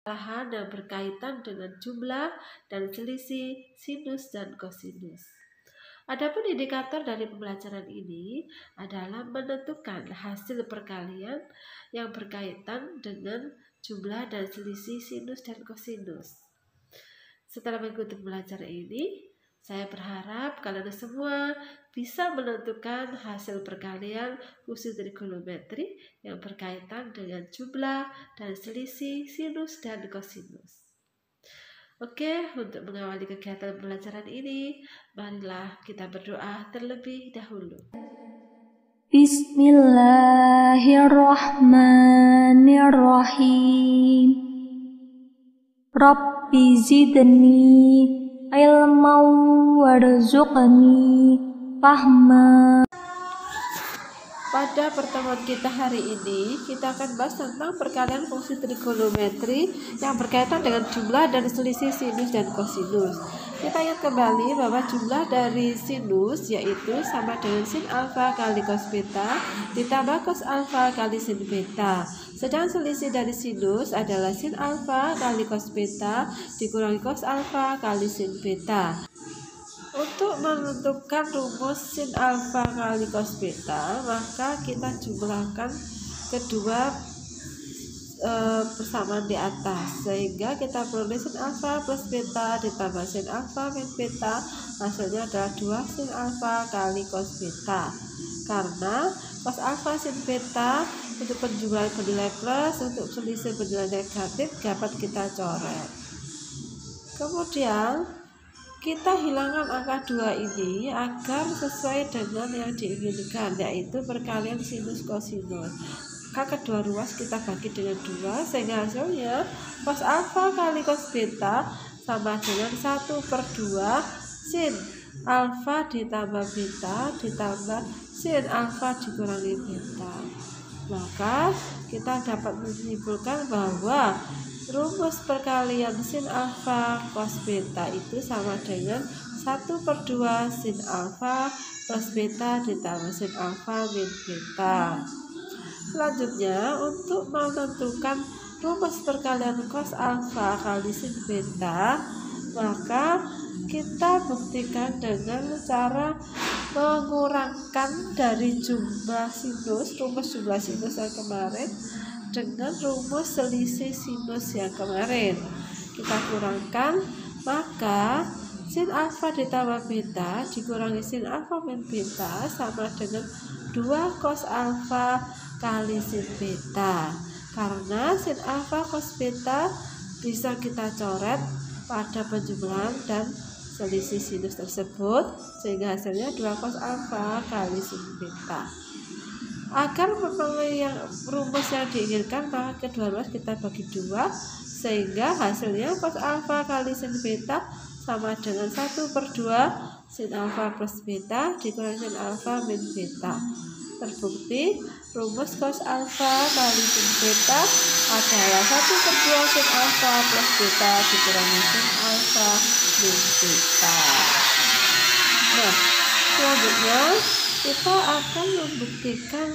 permasalahan yang berkaitan dengan jumlah dan selisih sinus dan kosinus. Adapun indikator dari pembelajaran ini adalah menentukan hasil perkalian yang berkaitan dengan jumlah dan selisih sinus dan kosinus. Setelah mengikuti pembelajaran ini, saya berharap kalian semua bisa menentukan hasil perkalian fungsi trigonometri yang berkaitan dengan jumlah dan selisih sinus dan kosinus. Oke, untuk mengawali kegiatan pembelajaran ini, marilah kita berdoa terlebih dahulu. Bismillahirrahmanirrahim. Rabbi zidni ilman warzuqni fahma. Pada pertemuan kita hari ini, kita akan bahas tentang perkalian fungsi trigonometri yang berkaitan dengan jumlah dan selisih sinus dan kosinus. Kita ingat kembali bahwa jumlah dari sinus yaitu sama dengan sin alfa kali cos beta ditambah cos alfa kali sin beta. Sedangkan selisih dari sinus adalah sin alfa kali cos beta dikurangi cos alfa kali sin beta. Untuk menentukan rumus sin alfa kali cos beta, maka kita jumlahkan kedua persamaan di atas, sehingga kita peroleh sin alfa plus beta ditambah sin alfa min beta, hasilnya adalah 2 sin alfa kali cos beta. Karena cos alfa sin beta untuk penjumlahan bernilai plus, untuk selisih bernilai negatif dapat kita coret. Kemudian kita hilangkan angka 2 ini agar sesuai dengan yang diinginkan, yaitu perkalian sinus kosinus. Maka kedua ruas kita bagi dengan 2, sehingga hasilnya cos alfa kali cos beta sama dengan 1/2 sin alfa ditambah beta ditambah sin alfa dikurangi beta. Maka kita dapat menyimpulkan bahwa rumus perkalian sin alfa cos beta itu sama dengan 1/2 sin alfa plus beta ditambah sin alfa min beta. Selanjutnya, untuk menentukan rumus perkalian cos alfa kali sin beta, maka kita buktikan dengan cara mengurangkan dari jumlah sinus, rumus jumlah sinus yang kemarin dengan rumus selisih sinus yang kemarin. Kita kurangkan, maka sin alfa ditambah beta dikurangi sin alfa min beta sama dengan 2 cos alfa kali sin beta. Karena sin alfa cos beta bisa kita coret pada penjumlahan dan selisih sinus tersebut, sehingga hasilnya 2 cos alfa kali sin beta. Agar memenuhi rumus yang diinginkan, maka kedua ruas kita bagi 2, sehingga hasilnya cos alfa kali sin beta sama dengan 1/2 sin alfa plus beta dikurangi sin alfa min beta. Terbukti rumus cos alfa kali sin beta adalah 1/2 sin alfa plus beta dikurangi sin alfa min beta. Nah, selanjutnya kita akan membuktikan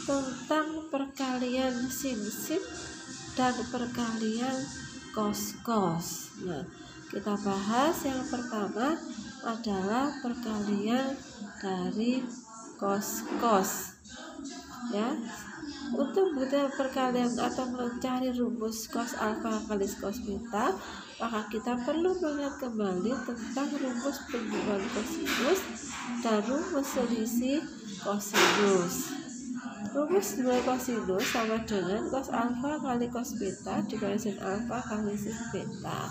tentang perkalian sin dan perkalian cos. Nah, kita bahas yang pertama adalah perkalian dari cos. Ya, untuk bukti perkalian atau mencari rumus cos alfa kali cos beta, maka kita perlu mengingat kembali tentang rumus penjumlahan kosinus dan rumus selisih kosinus. Rumus nilai kosinus sama dengan cos alfa kali cos beta dikurangi sin alfa kali sin beta.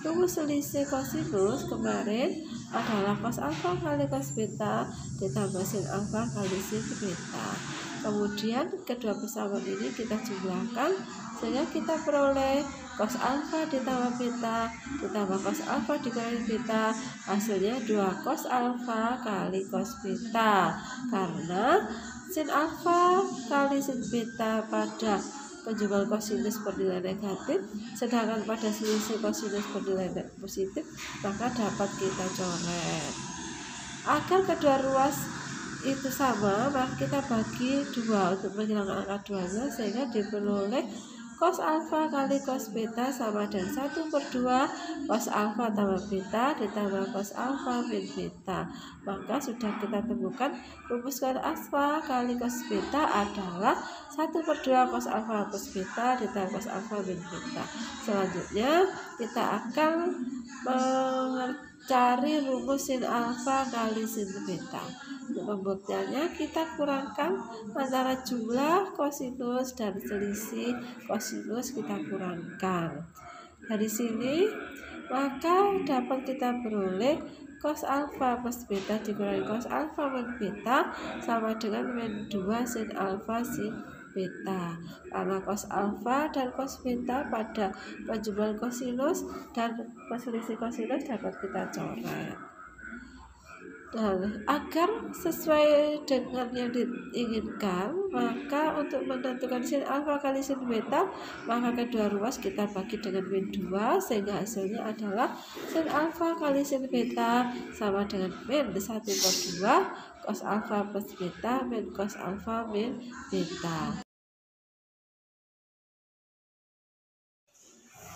Rumus selisih kosinus kemarin adalah cos alfa kali cos beta ditambah sin alfa kali sin beta. Kemudian kedua persamaan ini kita jumlahkan, sehingga kita peroleh cos alfa ditambah beta ditambah cos alfa dikurangi beta, hasilnya 2 cos alfa kali cos beta. Karena sin alfa kali sin beta pada penjumlahan kosinus bernilai negatif, sedangkan pada selisih kosinus bernilai positif, maka dapat kita coret. Agar kedua ruas itu sama, maka kita bagi 2 untuk menghilangkan angka 2-nya, sehingga diperoleh cos alfa kali cos beta sama dengan 1/2 cos alfa tambah beta ditambah cos alfa min beta. Maka sudah kita temukan rumus cos alfa kali cos beta adalah 1/2 cos alfa cos beta ditambah cos alfa min beta. Selanjutnya kita akan mencari rumus sin alfa kali sin beta. Untuk pembuktiannya kita kurangkan antara jumlah kosinus dan selisih kosinus, kita kurangkan. Dari sini maka dapat kita beroleh cos alfa cos beta dikurangi cos alfa min beta sama dengan min 2 sin alfa sin beta. Karena cos alfa dan cos beta pada penjumlahan kosinus dan selisih kosinus dapat kita coret. Nah, agar sesuai dengan yang diinginkan, maka untuk menentukan sin alfa kali sin beta, maka kedua ruas kita bagi dengan min 2 sehingga hasilnya adalah sin alfa kali sin beta sama dengan min 1/2 cos alfa plus beta min cos alfa min beta.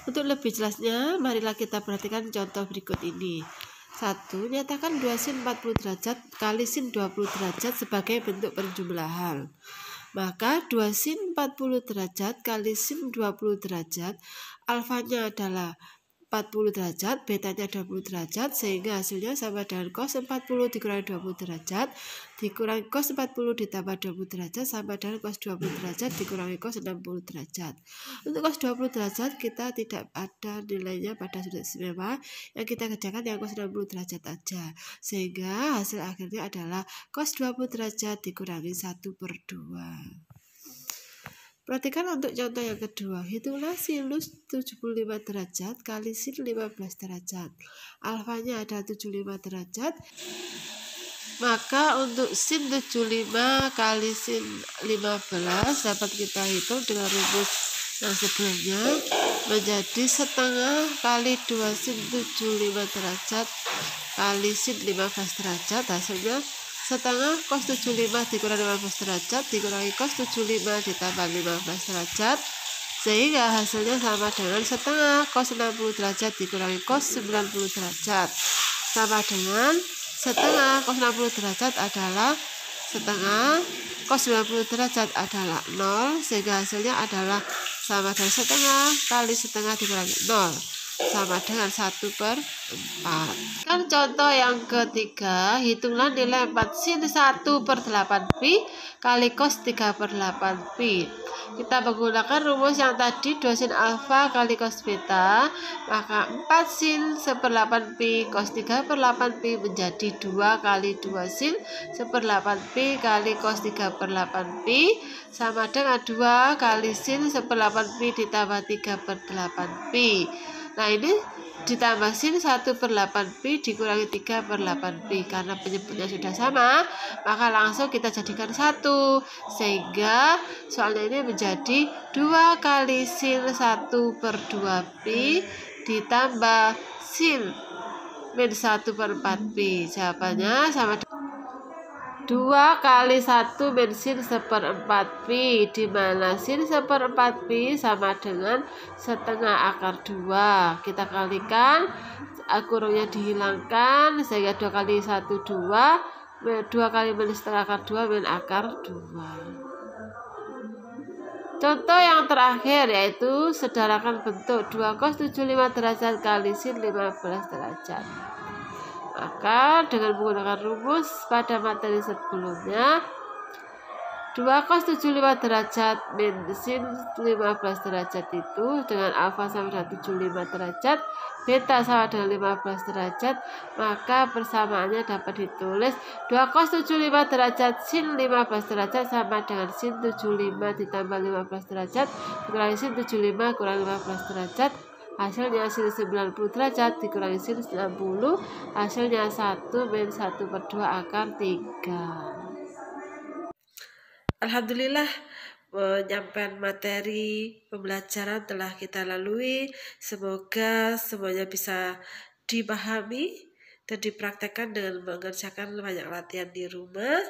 Untuk lebih jelasnya, marilah kita perhatikan contoh berikut ini. 1. Nyatakan 2 sin 40 derajat kali sin 20 derajat sebagai bentuk penjumlahan. Maka 2 sin 40 derajat kali sin 20 derajat, alfanya adalah 40 derajat, betanya 20 derajat, sehingga hasilnya sama dengan cos 40 dikurangi 20 derajat dikurangi cos 40 ditambah 20 derajat sama dengan cos 20 derajat dikurangi cos 60 derajat. Untuk cos 20 derajat kita tidak ada nilainya pada sudut istimewa, yang kita kerjakan yang cos 60 derajat aja, sehingga hasil akhirnya adalah cos 20 derajat dikurangi 1/2. Perhatikan untuk contoh yang kedua, hitunglah sinus 75 derajat kali sin 15 derajat. Alfanya ada 75 derajat. Maka untuk sin 75 kali sin 15 dapat kita hitung dengan rumus yang sebelumnya menjadi setengah kali 2 sin 75 derajat kali sin 15 derajat, hasilnya setengah cos 75 dikurangi 15 derajat dikurangi cos 75 ditambah 15 derajat, sehingga hasilnya sama dengan setengah cos 60 derajat dikurangi cos 90 derajat sama dengan setengah cos 60 derajat adalah setengah cos 90 derajat adalah 0, sehingga hasilnya adalah sama dengan setengah kali setengah dikurangi 0 sama dengan 1/4. Kan contoh yang ketiga, hitunglah nilai 4 sin 1/8pi kali cos 3/8pi. Kita menggunakan rumus yang tadi 2 sin alfa kali cos beta, maka 4 sin 1/8pi cos 3/8pi menjadi 2 kali 2 sin 1/8pi kali cos 3/8pi sama dengan 2 kali sin 1/8pi ditambah 3/8pi. Nah, ini ditambah sin 1/8pi dikurangi 3/8pi. Karena penyebutnya sudah sama, maka langsung kita jadikan 1, sehingga soalnya ini menjadi 2 kali sin 1/2pi ditambah sin min 1/4pi. Jawabannya sama 2 kali 1 min sin 1/4pi, di mana sin 1/4pi sama dengan setengah akar 2. Kita kalikan, kurungnya dihilangkan, sehingga 2 kali 1 2, 2 kali min setengah akar 2 min akar 2. Contoh yang terakhir yaitu sedarakan bentuk 2 cos 75 derajat kali sin 15 derajat. Maka dengan menggunakan rumus pada materi sebelumnya, 2 cos 75 derajat min sin 15 derajat itu dengan alfa sama dengan 75 derajat, beta sama dengan 15 derajat, maka persamaannya dapat ditulis 2 cos 75 derajat sin 15 derajat sama dengan sin 75 ditambah 15 derajat dikurangi sin 75 kurang 15 derajat, hasilnya sin 90 derajat dikurangi sin 90, hasilnya 1 min 1/2 akar 3. Alhamdulillah, penyampaian materi pembelajaran telah kita lalui. Semoga semuanya bisa dipahami dan dipraktekkan dengan mengerjakan banyak latihan di rumah.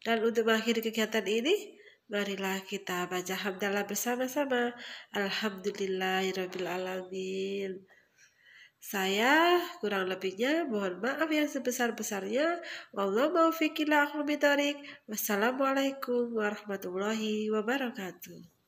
Dan untuk mengakhiri kegiatan ini, Marilah kita baca hamdalah bersama-sama. Alhamdulillahirabbil alamin. Saya kurang lebihnya mohon maaf yang sebesar-besarnya. Wallahu muwaffiq ila aqwamit thoriq. Wassalamualaikum warahmatullahi wabarakatuh.